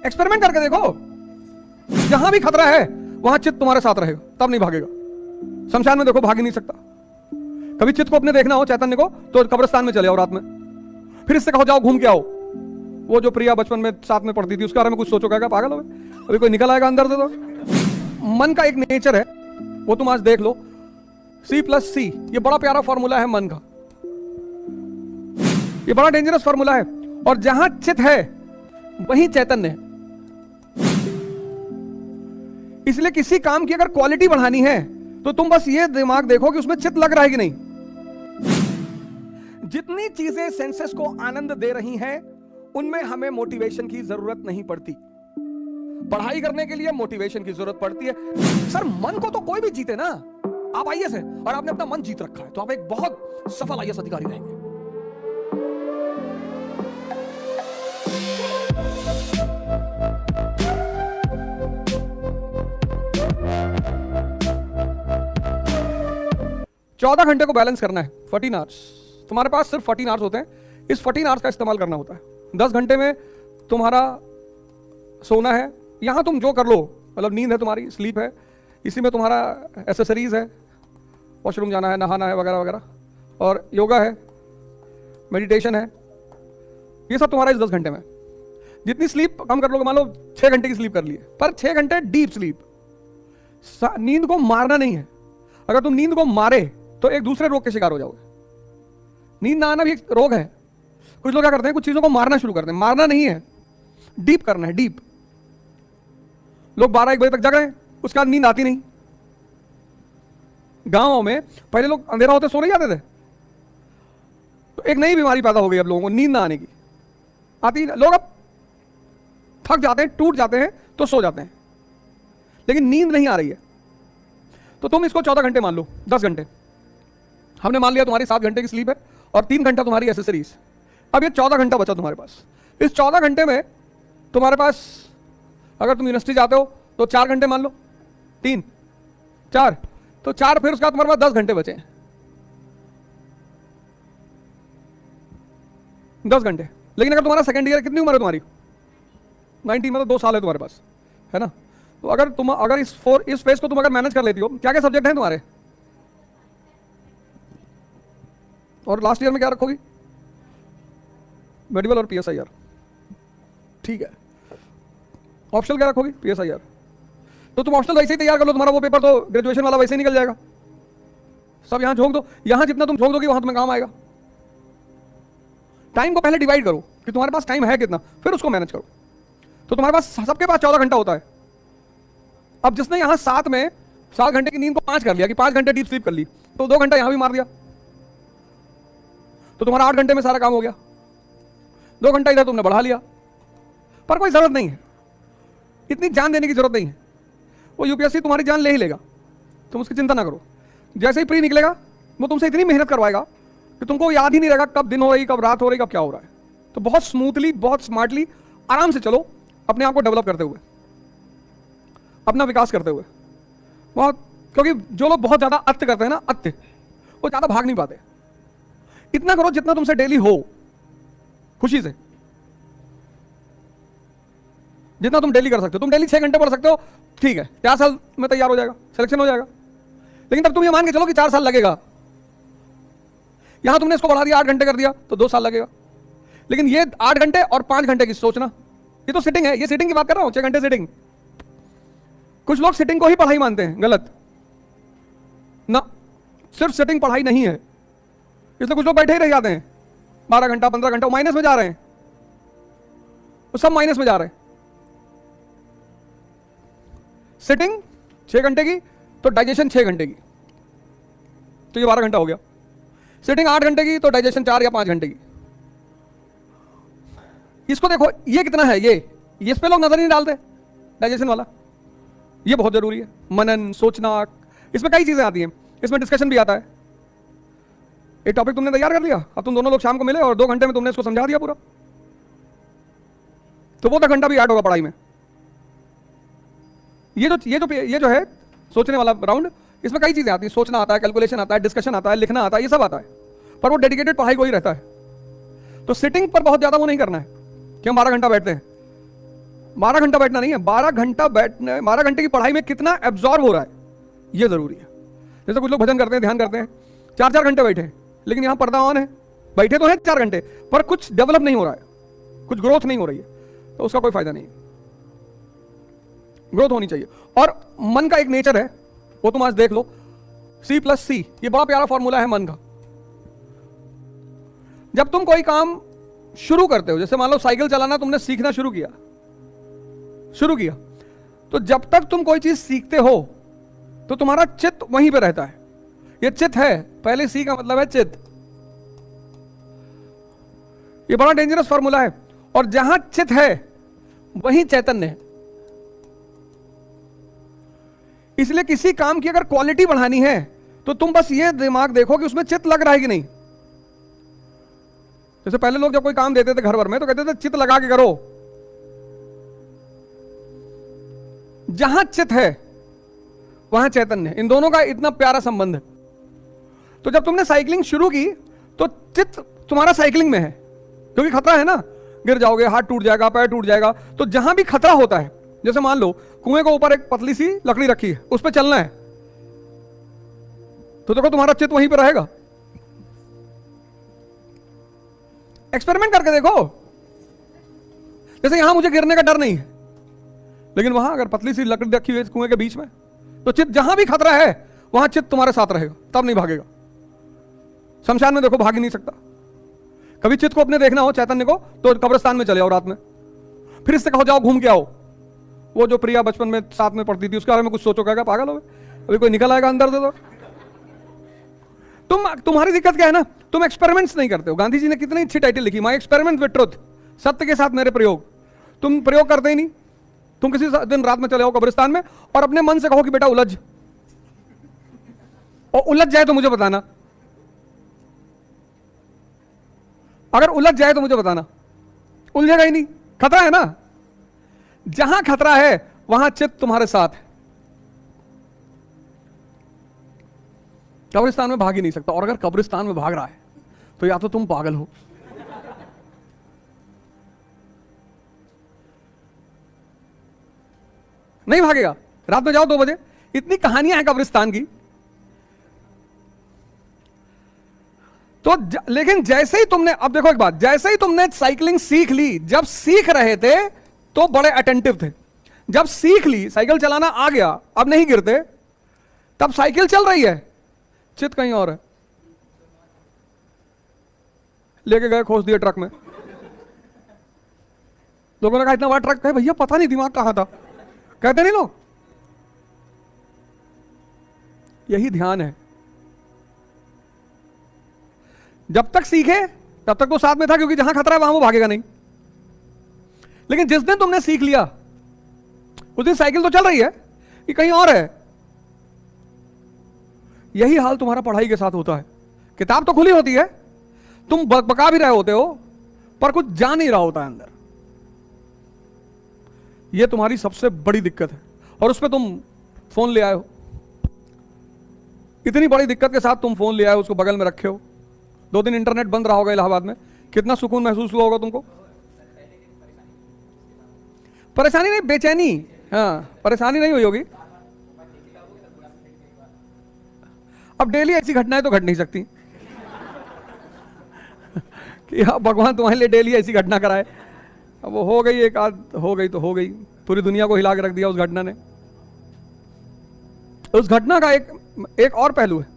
Experiment करके देखो, जहां भी खतरा है वहां चित्त तुम्हारे साथ रहेगा, तब नहीं भागेगा। शमशान में देखो, भाग ही नहीं सकता। कभी चित्त को अपने देखना हो, चैतन्य को, तो कब्रिस्तान में चले आओ रात में, फिर इससे कहो जाओ घूम के आओ। वो जो प्रिया बचपन में साथ में पढ़ती थी, उसके बारे में कुछ सोचो, क्या पागल हो गए? अभी कोई निकल आएगा अंदर से। तो मन का एक नेचर है, वो तुम आज देख लो, C+C, ये बड़ा प्यारा फॉर्मूला है मन का, ये बड़ा डेंजरस फॉर्मूला है। और जहां चित्त है वहीं चैतन्य है। इसलिए किसी काम की अगर क्वालिटी बढ़ानी है तो तुम बस ये दिमाग देखो कि उसमें चित्त लग रहा है कि नहीं। जितनी चीजें सेंसेस को आनंद दे रही हैं, उनमें हमें मोटिवेशन की जरूरत नहीं पड़ती। पढ़ाई करने के लिए मोटिवेशन की जरूरत पड़ती है। सर मन को तो कोई भी जीते ना। आप आईएएस हैं और आपने अपना मन जीत रखा है, तो आप एक बहुत सफल आईएएस अधिकारी रहेंगे। चौदह घंटे को बैलेंस करना है, 14 आवर्स। तुम्हारे पास सिर्फ 14 आवर्स होते हैं, इस 14 आवर्स का इस्तेमाल करना होता है। 10 घंटे में तुम्हारा सोना है, यहां तुम जो कर लो, मतलब नींद है तुम्हारी, स्लीप है, इसी में तुम्हारा एसेसरीज है, वॉशरूम जाना है, नहाना है, वगैरह वगैरह, और योगा है, मेडिटेशन है, ये सब तुम्हारा इस 10 घंटे में। जितनी स्लीप कम कर लोगे, मान लो 6 घंटे की स्लीप कर लिए, पर 6 घंटे डीप स्लीप। नींद को मारना नहीं है। अगर तुम नींद को मारे तो एक दूसरे रोग के शिकार हो जाओगे। नींद ना आना भी एक रोग है। कुछ लोग क्या करते हैं, कुछ चीजों को मारना शुरू करते हैं। मारना नहीं है, डीप करना है, डीप। लोग 12-1 बजे तक जग रहे हैं, उसके बाद नींद आती नहीं। गांवों में पहले लोग अंधेरा होते सो नहीं जाते थे, तो एक नई बीमारी पैदा हो गई अब लोगों को, नींद ना आने की। आती लोग अब थक जाते हैं, टूट जाते हैं, तो सो जाते हैं, लेकिन नींद नहीं आ रही है। तो तुम इसको 14 घंटे मान लो, 10 घंटे हमने मान लिया तुम्हारी 7 घंटे की स्लीप है और 3 घंटा तुम्हारी एसेसरीज। अब ये 14 घंटा बचा तुम्हारे पास। इस 14 घंटे में तुम्हारे पास, अगर तुम यूनिवर्सिटी जाते हो तो 4 घंटे मान लो, 3 4 तो 4, फिर उसके बाद तुम्हारे पास 10 घंटे बचे हैं। 10 घंटे। लेकिन अगर तुम्हारा सेकंड ईयर, कितनी उम्र है तुम्हारी? 19, मतलब 2 साल है तुम्हारे पास, है ना? तो अगर इस फेज को तुम अगर मैनेज कर लेती हो, क्या क्या सब्जेक्ट हैं तुम्हारे? और लास्ट ईयर में क्या रखोगी? मेडिकल और PSIR, ठीक है। ऑप्शनल क्या रखोगी? PSIR। तो तुम ऑप्शनल वैसे ही तैयार कर लो, तुम्हारा वो पेपर तो ग्रेजुएशन वाला वैसे ही निकल जाएगा। सब यहां झोंक दो, यहां जितना तुम झोंक दोगे वहां तुम्हें काम आएगा। टाइम को पहले डिवाइड करो कि तुम्हारे पास टाइम है कितना, फिर उसको मैनेज करो। तो तुम्हारे पास, सबके पास 14 घंटा होता है। अब जिसने यहां 7 घंटे की नींद को 5 कर लिया, कि 5 घंटे डीप स्लीप कर ली, तो 2 घंटा यहां भी मार दिया, तो तुम्हारा 8 घंटे में सारा काम हो गया। 2 घंटा इधर तुमने बढ़ा लिया, पर कोई जरूरत नहीं है, इतनी जान देने की जरूरत नहीं है। वो UPSC तुम्हारी जान ले ही लेगा, तुम उसकी चिंता ना करो। जैसे ही प्री निकलेगा, वो तुमसे इतनी मेहनत करवाएगा कि तुमको याद ही नहीं रहेगा कब दिन हो रही, कब रात हो रही, कब क्या हो रहा है। तो बहुत स्मूथली, बहुत स्मार्टली, आराम से चलो, अपने आप को डेवलप करते हुए, अपना विकास करते हुए। बहुत, क्योंकि जो लोग बहुत ज्यादा अत्य करते हैं ना, अत्य, वो ज्यादा भाग नहीं पाते। इतना करो जितना तुमसे डेली हो, खुशी से, जितना तुम डेली कर सकते हो। तुम डेली 6 घंटे पढ़ सकते हो, ठीक है, 4 साल में तैयार हो जाएगा, सिलेक्शन हो जाएगा। लेकिन तब तुम ये मान के चलो कि 4 साल लगेगा। यहां तुमने इसको बढ़ा दिया, 8 घंटे कर दिया, तो 2 साल लगेगा। लेकिन ये 8 घंटे और 5 घंटे की सोचना, ये तो सिटिंग है, ये सिटिंग की बात कर रहा हूं, 6 घंटे सिटिंग। कुछ लोग सिटिंग को ही पढ़ाई मानते हैं, गलत ना। सिर्फ सिटिंग पढ़ाई नहीं है, इसलिए कुछ लोग बैठे ही रह जाते हैं 12 घंटा 15 घंटा, माइनस में जा रहे हैं, वो सब माइनस में जा रहे हैं। सिटिंग 6 घंटे की, तो डाइजेशन 6 घंटे की, तो ये 12 घंटा हो गया। सिटिंग 8 घंटे की, तो डाइजेशन 4 या 5 घंटे की। इसको देखो, ये कितना है, ये इस पे लोग नजर नहीं डालते, डाइजेशन वाला। ये बहुत जरूरी है, मनन, सोचना, इसमें कई चीजें आती हैं, इसमें डिस्कशन भी आता है। एक टॉपिक तुमने तैयार कर लिया, अब तुम दोनों लोग शाम को मिले और 2 घंटे में तुमने इसको समझा दिया पूरा, तो वो 10 घंटा भी ऐड होगा पढ़ाई में। ये जो है सोचने वाला राउंड, इसमें कई चीजें आती हैं, सोचना आता है, कैलकुलेशन आता है, डिस्कशन आता है, लिखना आता है, ये सब आता है, पर वो डेडिकेटेड पढ़ाई को ही रहता है। तो सिटिंग पर बहुत ज्यादा वो नहीं करना है कि हम 12 घंटा बैठते हैं। 12 घंटा बैठना नहीं है, 12 घंटा बैठने, 12 घंटे की पढ़ाई में कितना एब्जॉर्ब हो रहा है ये जरूरी है। जैसे कुछ लोग भजन करते हैं, ध्यान करते हैं, 4-4 घंटे बैठे हैं, लेकिन यहां पर्दा ऑन है, बैठे तो हैं 4 घंटे, पर कुछ डेवलप नहीं हो रहा है, कुछ ग्रोथ नहीं हो रही है, तो उसका कोई फायदा नहीं है। ग्रोथ होनी चाहिए। और मन का एक नेचर है, वो तुम आज देख लो, C+C, ये बड़ा प्यारा फॉर्मूला है मन का। जब तुम कोई काम शुरू करते हो, जैसे मान लो साइकिल चलाना तुमने सीखना शुरू किया, तो जब तक तुम कोई चीज सीखते हो तो तुम्हारा चित्त वहीं पे रहता है। ये चित्त है, पहले सी का मतलब है चित्त। ये बड़ा डेंजरस फॉर्मूला है। और जहां चित्त है वहीं चैतन्य है। इसलिए किसी काम की अगर क्वालिटी बढ़ानी है तो तुम बस ये दिमाग देखो कि उसमें चित्त लग रहा है कि नहीं। जैसे पहले लोग जब कोई काम देते थे घर भर में तो कहते थे चित्त लगा के करो। जहां चित्त है वहां चैतन्य है। इन दोनों का इतना प्यारा संबंध है। तो जब तुमने साइकिलिंग शुरू की तो चित्त तुम्हारा साइकिलिंग में है, क्योंकि खतरा है ना, गिर जाओगे, हाथ टूट जाएगा, पैर टूट जाएगा। तो जहां भी खतरा होता है, जैसे मान लो कुएं के ऊपर एक पतली सी लकड़ी रखी है, उस पर चलना है, तो देखो तुम्हारा चित्त वहीं पर रहेगा। एक्सपेरिमेंट करके देखो। जैसे यहां मुझे गिरने का डर नहीं है, लेकिन वहां अगर पतली सी लकड़ी रखी हुई है कुएं के बीच में, तो चित्त जहां भी खतरा है वहां चित्त तुम्हारे साथ रहेगा, तब नहीं भागेगा। शमशान में देखो, भाग ही नहीं सकता। कभी चित्त को अपने देखना हो, चैतन्य को, तो कब्रिस्तान में चले आओ रात में, फिर इससे कहो जाओ घूम के आओ। वो जो प्रिया बचपन में साथ में पढ़ती थी, उसके बारे में कुछ सोचो, कहेगा पागल हो गए, अभी कोई निकल आएगा अंदर से। तो तुम्हारी दिक्कत क्या है ना, तुम एक्सपेरिमेंट्स नहीं करते हो। गांधी जी ने कितनी अच्छी टाइटल लिखी, माय एक्सपेरिमेंट विद ट्रुथ, सत्य के साथ मेरे प्रयोग। तुम प्रयोग करते ही नहीं। तुम किसी दिन रात में चले आओ कब्रिस्तान में और अपने मन से कहो कि बेटा उलझ, और उलझ जाए तो मुझे बताना। अगर उलझ जाए तो मुझे बताना। उलझेगा ही नहीं, खतरा है ना। जहां खतरा है वहां चित्त तुम्हारे साथ है। कब्रिस्तान में भाग ही नहीं सकता। और अगर कब्रिस्तान में भाग रहा है तो या तो तुम पागल हो, नहीं भागेगा। रात में जाओ 2 बजे, इतनी कहानियां हैं कब्रिस्तान की। तो लेकिन जैसे ही तुमने, अब देखो एक बात, जैसे ही तुमने साइकिलिंग सीख ली, जब सीख रहे थे तो बड़े अटेंटिव थे। जब सीख ली, साइकिल चलाना आ गया, अब नहीं गिरते, तब साइकिल चल रही है, चित्त कहीं और है। लेके गए, खोस दिए ट्रक में। लोगों ने कहा इतना बड़ा ट्रक है भैया, पता नहीं दिमाग कहां था, कहते नहीं लोग। यही ध्यान है। जब तक सीखे तब तक वो साथ में था, क्योंकि जहां खतरा है वहां वो भागेगा नहीं। लेकिन जिस दिन तुमने सीख लिया, उस दिन साइकिल तो चल रही है, कि कहीं और है। यही हाल तुम्हारा पढ़ाई के साथ होता है। किताब तो खुली होती है, तुम बका भी रहे होते हो, पर कुछ जा नहीं रहा होता है अंदर। यह तुम्हारी सबसे बड़ी दिक्कत है। और उस पर तुम फोन ले आए हो, इतनी बड़ी दिक्कत के साथ तुम फोन ले आए हो, उसको बगल में रखे हो। 2 दिन इंटरनेट बंद रहा होगा इलाहाबाद में, कितना सुकून महसूस हुआ होगा तुमको। परेशानी नहीं, बेचैनी। हाँ, परेशानी नहीं हुई होगी। अब डेली ऐसी घटनाएं तो घट नहीं सकती कि हाँ भगवान तुम्हारे लिए डेली ऐसी घटना कराए। अब वो हो गई, एक आध हो गई तो हो गई, पूरी दुनिया को हिला के रख दिया उस घटना ने। उस घटना का एक और पहलू है,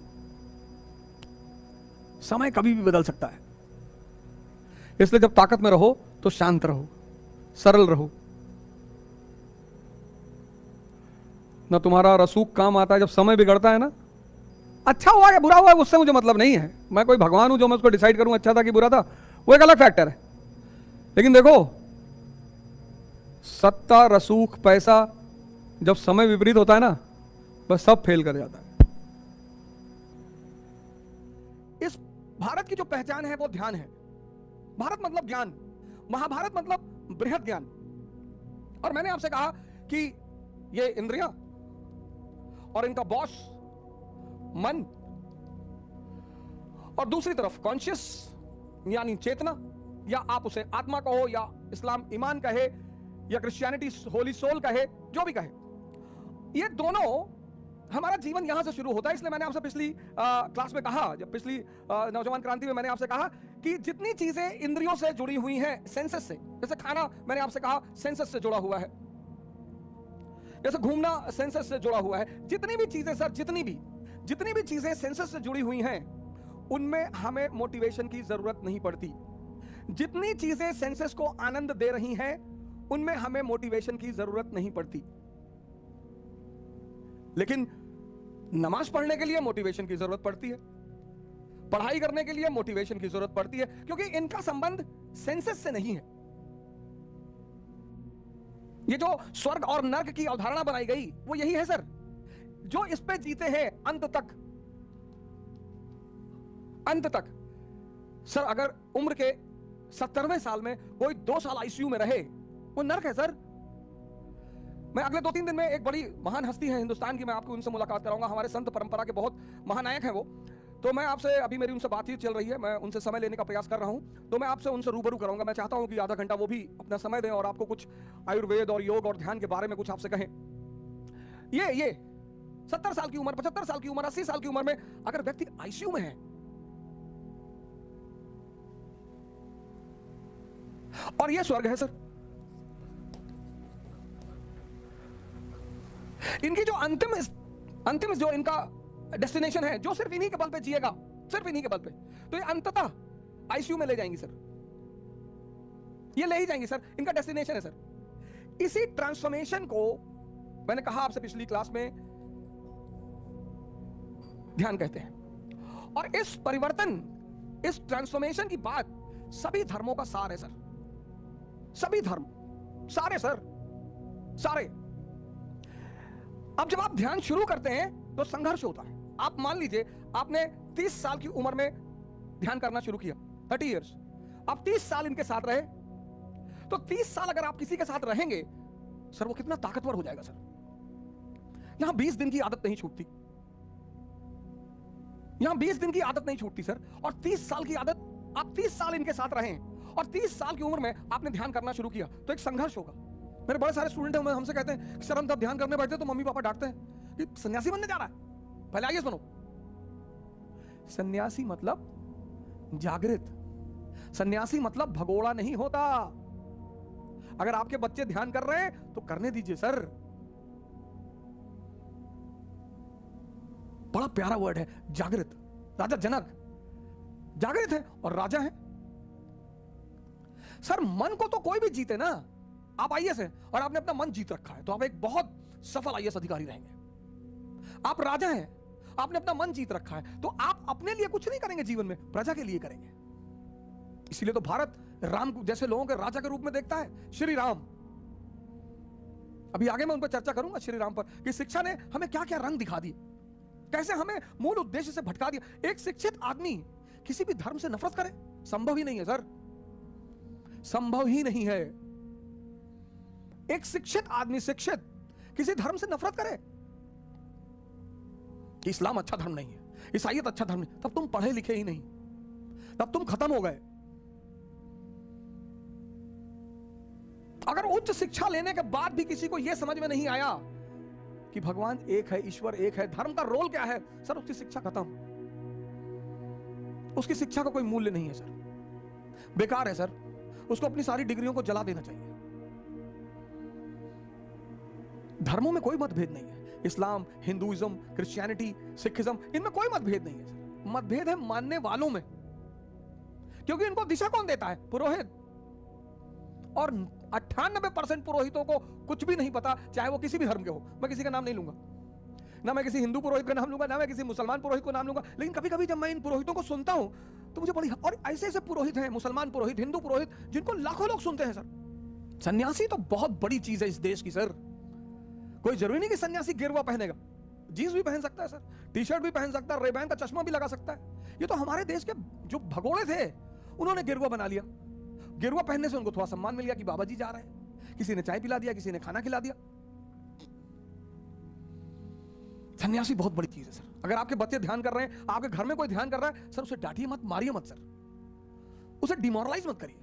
समय कभी भी बदल सकता है। इसलिए जब ताकत में रहो तो शांत रहो, सरल रहो। ना तुम्हारा रसूख काम आता है जब समय बिगड़ता है ना। अच्छा हुआ या बुरा हुआ उससे मुझे मतलब नहीं है, मैं कोई भगवान हूं जो मैं उसको डिसाइड करूं अच्छा था कि बुरा था, वो एक अलग फैक्टर है। लेकिन देखो, सत्ता, रसूख, पैसा, जब समय विपरीत होता है ना, बस सब फेल कर जाता है। इस भारत की जो पहचान है वो ध्यान है। भारत मतलब ज्ञान, महाभारत मतलब बृहद ज्ञान। और मैंने आपसे कहा कि ये इंद्रियां और इनका बॉस मन, और दूसरी तरफ कॉन्शियस यानी चेतना, या आप उसे आत्मा कहो या इस्लाम ईमान कहे, या क्रिश्चियनिटी होली सोल कहे, जो भी कहे, ये दोनों हमारा जीवन यहां से शुरू होता है। इसलिए मैंने आपसे पिछली क्लास में कहा, जब पिछली नौजवान क्रांति में मैंने आपसे कहा कि जितनी चीजें इंद्रियों से जुड़ी हुई हैं, सेंसेस से, जैसे खाना मैंने आपसे कहा सेंसेस से जुड़ा हुआ है, जैसे घूमना सेंसेस से जुड़ा हुआ है, जितनी भी चीजें सर, जितनी भी चीजें सेंसेस से जुड़ी हुई हैं, उनमें हमें मोटिवेशन की जरूरत नहीं पड़ती। जितनी चीजें सेंसेस को आनंद दे रही हैं, उनमें हमें मोटिवेशन की जरूरत नहीं पड़ती। लेकिन नमाज पढ़ने के लिए मोटिवेशन की जरूरत पड़ती है, पढ़ाई करने के लिए मोटिवेशन की जरूरत पड़ती है, क्योंकि इनका संबंध सेंसेस से नहीं है। ये जो स्वर्ग और नर्क की अवधारणा बनाई गई, वो यही है सर। जो इस पे जीते हैं अंत तक सर, अगर उम्र के 70वें साल में कोई 2 साल आईसीयू में रहे, वो नर्क है सर। मैं अगले 2-3 दिन में एक बड़ी महान हस्ती है हिंदुस्तान की, मैं आपको उनसे मुलाकात कराऊंगा। हमारे संत परंपरा के बहुत महानायक हैं वो। तो मैं आपसे, अभी मेरी उनसे बातचीत चल रही है, मैं उनसे समय लेने का प्रयास कर रहा हूं, तो मैं आपसे उनसे रूबरू कराऊंगा। मैं चाहता हूं कि आधा घंटा वो भी अपना समय दें और आपको कुछ आयुर्वेद और योग और ध्यान के बारे में कुछ आपसे कहें। ये 70 साल की उम्र, 75 साल की उम्र, 80 साल की उम्र में अगर व्यक्ति आईसीयू में है और ये स्वर्ग है सर। इनकी जो अंतिम जो इनका डेस्टिनेशन है, जो सिर्फ इन्हीं के बल पे जिएगा, सिर्फ इन्हीं के बल पे, तो ये अंततः आईसीयू में ले जाएंगी सर, ये ले ही जाएंगी सर। इनका डेस्टिनेशन है सर। इसी ट्रांसफॉर्मेशन को मैंने कहा आपसे पिछली क्लास में ध्यान कहते हैं। और इस परिवर्तन, इस ट्रांसफॉर्मेशन की बात सभी धर्मों का सार है सर। सभी धर्म, सारे सर, सारे। अब जब आप ध्यान शुरू करते हैं तो संघर्ष होता है। आप मान लीजिए आपने 30 साल की उम्र में ध्यान करना शुरू किया, 30 इयर्स, आप 30 साल इनके साथ रहे, तो 30 साल अगर आप किसी के साथ रहेंगे सर, वो कितना ताकतवर हो जाएगा सर। यहां 20 दिन की आदत नहीं छूटती, यहां 20 दिन की आदत नहीं छूटती सर। और 30 साल की आदत, आप 30 साल इनके साथ रहें और 30 साल की उम्र में आपने ध्यान करना शुरू किया, तो एक संघर्ष होगा। मेरे बड़े सारे स्टूडेंट हैं, हमसे कहते हैं सर हम तब ध्यान करने बैठते तो मम्मी पापा डांटते हैं कि सन्यासी बनने जा रहा है, पहले आईएएस बनो। सन्यासी मतलब जागृत, सन्यासी मतलब भगोड़ा नहीं होता। अगर आपके बच्चे ध्यान कर रहे हैं तो करने दीजिए सर। बड़ा प्यारा वर्ड है जागृत। राजा जनक जागृत है और राजा है सर। मन को तो कोई भी जीते ना। आप आईएएस हैं और आपने अपना मन जीत रखा है, तो आप एक बहुत सफल आईएएस अधिकारी रहेंगे। आप राजा हैं, आपने अपना मन जीत रखा है, तो आप अपने लिए कुछ नहीं करेंगे जीवन में, प्रजा के लिए करेंगे। इसीलिए तो भारत राम जैसे लोगों के राजा के रूप में देखता है, श्री राम। अभी आगे मैं उन पर चर्चा करूंगा, श्री राम पर, कि शिक्षा ने हमें क्या क्या रंग दिखा दिए, कैसे हमें मूल उद्देश्य से भटका दिया। एक शिक्षित आदमी किसी भी धर्म से नफरत करे, संभव ही नहीं है सर, संभव ही नहीं है। एक शिक्षित आदमी, शिक्षित, किसी धर्म से नफरत करे कि इस्लाम अच्छा धर्म नहीं है, ईसाईयत अच्छा धर्म नहीं, तब तुम पढ़े लिखे ही नहीं, तब तुम खत्म हो गए। अगर उच्च शिक्षा लेने के बाद भी किसी को यह समझ में नहीं आया कि भगवान एक है, ईश्वर एक है, धर्म का रोल क्या है, सर उसकी शिक्षा खत्म, उसकी शिक्षा का कोई मूल्य नहीं है सर, बेकार है सर। उसको अपनी सारी डिग्रियों को जला देना चाहिए। धर्मों में कोई मतभेद नहीं है, इस्लाम, हिंदुइज्म, क्रिश्चियनिटी, सिखिज्म, इनमें कोई मतभेद नहीं है सर। मतभेद है मानने वालों में, क्योंकि इनको दिशा कौन देता है? पुरोहित। और 98% पुरोहितों को कुछ भी नहीं पता, चाहे वो किसी भी धर्म के हो। मैं किसी का नाम नहीं लूंगा, ना मैं किसी हिंदू पुरोहित का नाम लूंगा, ना मैं किसी मुसलमान पुरोहित को नाम लूंगा, लेकिन कभी कभी जब मैं इन पुरोहितों को सुनता हूं तो मुझे बड़ी, और ऐसे ऐसे पुरोहित हैं, मुसलमान पुरोहित, हिंदू पुरोहित, जिनको लाखों लोग सुनते हैं सर। सन्यासी तो बहुत बड़ी चीज है इस देश की सर। कोई जरूरी नहीं कि सन्यासी गेरुआ पहनेगा, जीन्स भी पहन सकता है सर, टी शर्ट भी पहन सकता है, रेबैन का चश्मा भी लगा सकता है। ये तो हमारे देश के जो भगोड़े थे उन्होंने गेरुआ बना लिया। गेरुआ पहनने से उनको थोड़ा सम्मान मिल गया कि बाबा जी जा रहे हैं, किसी ने चाय पिला दिया, किसी ने खाना खिला दिया। सन्यासी बहुत बड़ी चीज है सर। अगर आपके बच्चे ध्यान कर रहे हैं, आपके घर में कोई ध्यान कर रहा है, सर उसे डांटिए मत, मारिए मत सर, उसे डिमोरलाइज मत करिए।